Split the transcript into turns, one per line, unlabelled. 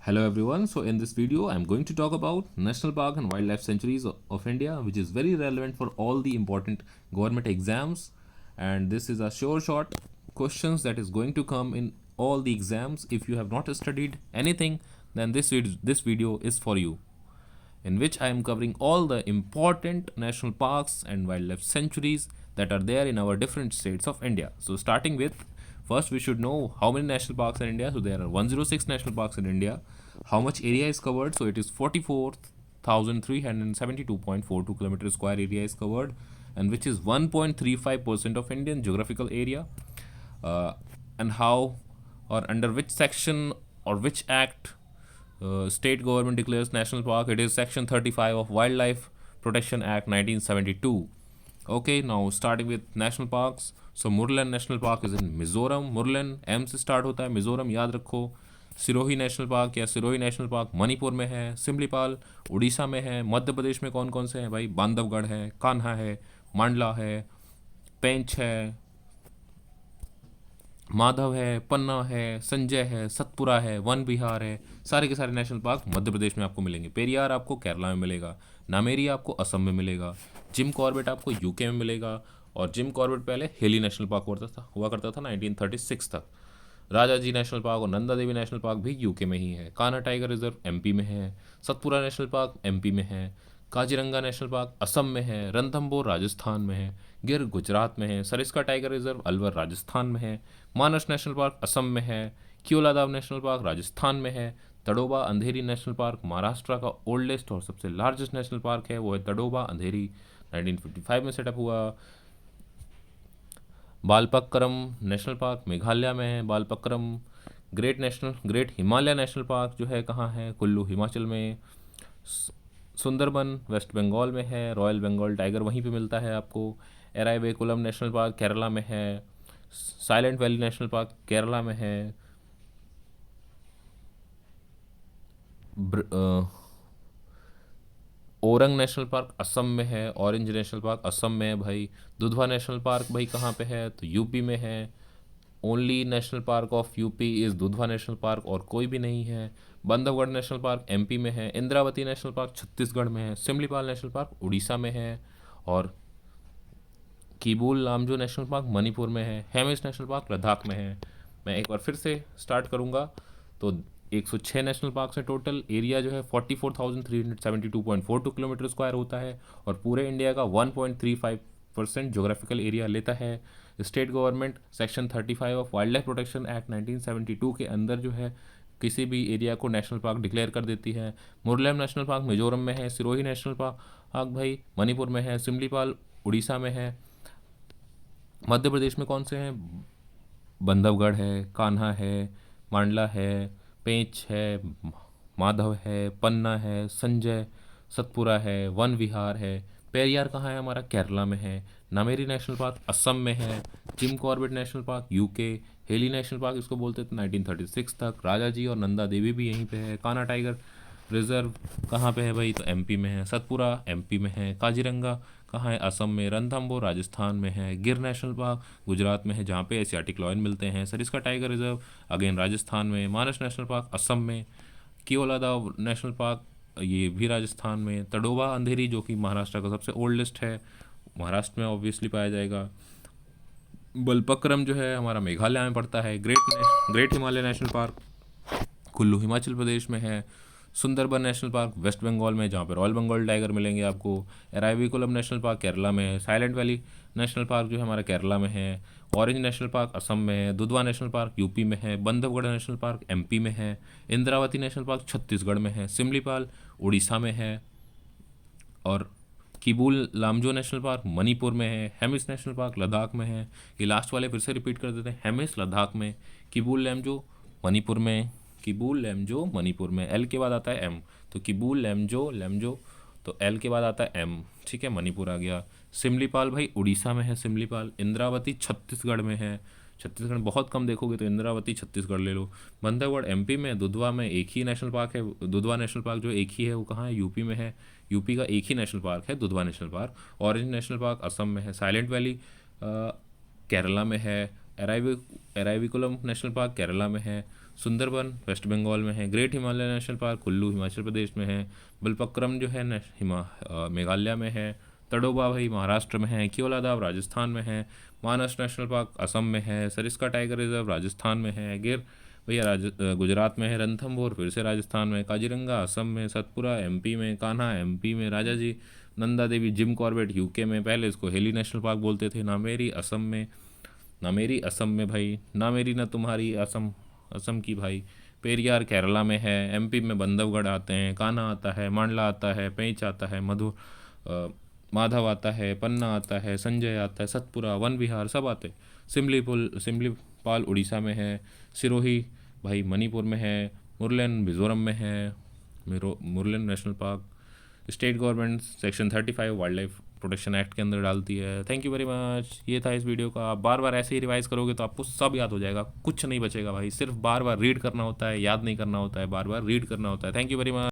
Hello everyone. So in this video I'm going to talk about National Park and Wildlife Sanctuaries of India, which is very relevant for all the important government exams, and this is a sure shot questions that is going to come in all the exams. If you have not studied anything, then this video is for you, in which I am covering all the important national parks and wildlife sanctuaries that are there in our different states of India. So, starting with first, we should know how many national parks in India. So, there are 106 national parks in India. How much area is covered? So, it is 44,372.42 kilometer square area is covered, and which is 1.35% of Indian geographical area. And how or under which section or which act state government declares national park? It is section 35 of Wildlife Protection Act 1972. Okay, now starting with national parks. So Murlen national park is in Mizoram. Murlen M से start होता है, मिजोरम याद रखो. Sirohi national park या Sirohi national park Manipur में है. सिमलीपाल उड़ीसा में है. मध्य प्रदेश में कौन कौन से हैं भाई? बांधवगढ़ है, कान्हा है, मांडला है, पेंच है, माधव है, पन्ना है, संजय है, सतपुरा है, वन विहार है. सारे के सारे नेशनल पार्क मध्य प्रदेश में आपको मिलेंगे. पेरियार आपको केरला में मिलेगा. नामेरी आपको असम में मिलेगा. जिम कॉर्बेट आपको यूके में मिलेगा. और जिम कॉर्बेट पहले हेली नेशनल पार्क हुआ करता था 1936 तक. राजा जी नेशनल पार्क और नंदा देवी नेशनल पार्क भी यूके में ही है. कान्हा टाइगर रिजर्व एमपी में है. सतपुरा नेशनल पार्क एमपी में है. काजीरंगा नेशनल पार्क असम में है. रणथंबोर राजस्थान में है. गिर गुजरात में है. सरिस्का टाइगर रिजर्व अलवर राजस्थान में है. मानस नेशनल पार्क असम में है. क्योलादाव नेशनल पार्क राजस्थान में है. तडोबा अंधेरी नेशनल पार्क महाराष्ट्र का ओल्डेस्ट और सबसे लार्जेस्ट नेशनल पार्क है, वो है तडोबा अंधेरी, 1955 में सेटअप हुआ. बालपक्रम नेशनल पार्क मेघालय में है. Balphakram great Himalaya national park जो है कहाँ है? कुल्लू हिमाचल में. सुंदरबन वेस्ट बंगाल में है. रॉयल बंगाल टाइगर वहीं पे मिलता है आपको. एराइवेकुलम नेशनल पार्क केरला में है. Silent valley national park Kerala में है. ओरंग नेशनल पार्क असम में है. ऑरेंज नेशनल पार्क असम में है भाई. दुधवा नेशनल पार्क भाई कहाँ पे है? तो यूपी में है. Only national park of UP is Dudhwa national park, और कोई भी नहीं है. बंधवगढ़ नेशनल पार्क एमपी में है. इंद्रावती नेशनल पार्क छत्तीसगढ़ में है. सिमलीपाल नेशनल पार्क उड़ीसा में है. और कीबुल लामजो नेशनल पार्क मणिपुर में है. हेमिस नेशनल पार्क लद्दाख में है. मैं एक बार फिर से स्टार्ट करूँगा. तो 106 नेशनल पार्क है टोटल. एरिया जो है 44,372.42 किलोमीटर स्क्वायर होता है, और पूरे इंडिया का 1.35% जोग्राफिकल एरिया लेता है. State government section 35 of wild life protection act 1972 के अंदर जो है किसी भी एरिया को नेशनल पार्क डिक्लेयर कर देती है. मुरलेम नेशनल पार्क मिजोरम में है. सिरोही नेशनल पार्क भाई मणिपुर में है. सिमलीपाल उड़ीसा में है. मध्य प्रदेश में कौन से हैं? बंधवगढ़ है, कान्हा है, मांडला है, पेंच है, माधव है, पन्ना है, संजय, सतपुरा है, वन विहार है. पेरियार कहाँ है? हमारा केरला में है. नामेरी नेशनल पार्क असम में है. Jim Corbett national park UK. Heli national park इसको बोलते थे 1936 तक. राजा जी और नंदा देवी भी यहीं पे है. कान्हा टाइगर रिजर्व कहाँ पे है भाई? तो एमपी में है. सतपुरा एमपी में है. काजीरंगा कहाँ है? असम में. रणथंबोर राजस्थान में है. गिर नेशनल पार्क गुजरात में है, जहाँ पे एशियाटिक लॉयन मिलते हैं. Sariska tiger reserve again Rajasthan में. मानस नेशनल पार्क असम में. कियोलादाव नेशनल पार्क ये भी राजस्थान में. तडोबा अंधेरी जो कि महाराष्ट्र का सबसे ओल्डेस्ट है, महाराष्ट्र में ऑब्वियसली पाया जाएगा. बलपक्रम जो है हमारा मेघालय में पड़ता है. Great Himalaya national park Kullu Himachal Pradesh में है. Sundarban national park west Bengal में, जहाँ पे रॉयल बंगाल टाइगर मिलेंगे आपको. एराविकुलम नेशनल पार्क केरला में है. साइलेंट वैली नेशनल पार्क जो है हमारा केरला में है. ऑरेंज नेशनल पार्क असम में है. दुधवा नेशनल पार्क यूपी में है. बंधवगढ़ नेशनल पार्क एमपी में है. इंद्रावती नेशनल पार्क छत्तीसगढ़ में है. सिमलीपाल उड़ीसा में है. और किबुल लामजो नेशनल पार्क मणिपुर में है. हेमिस नेशनल पार्क लद्दाख में है. ये लास्ट वाले फिर से रिपीट कर देते हैं. हेमिस लद्दाख में, किबुल लैमजो मणिपुर में. किबुल लैमजो मणिपुर में. एल के बाद आता है एम, तो किबुल लैमजो तो एल के बाद आता है एम. ठीक है, मणिपुर आ गया. सिमलीपाल भाई उड़ीसा में है. सिमलीपाल. इंद्रावती छत्तीसगढ़ में है. छत्तीसगढ़ बहुत कम देखोगे, तो इंद्रावती छत्तीसगढ़ ले लो. बंधवगढ़ एमपी में. दुधवा में एक ही नेशनल पार्क है. दुधवा नेशनल पार्क जो एक ही है वो कहाँ है? यूपी में है. यूपी का एक ही नेशनल पार्क है, Dudhwa national park. Orange national park Assam में है. साइलेंट वैली केरला में है. एराविकुलम नेशनल पार्क केरला में है. सुंदरबन वेस्ट बंगाल में है। Great Himalaya national park Kullu Himachal Pradesh में है। बलपक्रम जो है मेघालय में है। तड़ोबा भाई महाराष्ट्र में है। क्योलादाव राजस्थान में है। मानस नेशनल पार्क असम में है। सरिस्का टाइगर रिजर्व राजस्थान में है। गिर भैया गुजरात में है। रणथंभौर फिर से राजस्थान में। काजीरंगा असम में। सतपुरा एमपी में। कान्हा एमपी में। राजा जी Nanda Devi Jim Corbett UK में, पहले इसको हेली नेशनल पार्क बोलते थे। नामेरी असम में। नामेरी असम में भाई। ना मेरी ना तुम्हारी असम असम की भाई। पेरियार केरला में है। एमपी में बंधवगढ़ आते हैं। कान्हा आता है। मांडला आता है। पेंच आता है। माधव आता है। पन्ना आता है। संजय आता है। सतपुरा वन विहार सब आते। सिमलीपाल उड़ीसा में है। सिरोही भाई मणिपुर में है। मुरलेन मिज़ोरम में है। Murlen national park state government section 35 wild life protection act के अंदर डालती है। Thank you very much. ये था इस वीडियो का। आप बार बार ऐसे ही रिवाइज करोगे तो आपको सब याद हो जाएगा, कुछ नहीं बचेगा भाई। सिर्फ बार बार रीड करना होता है, याद नहीं करना होता है, बार बार रीड करना होता है। Thank you very much.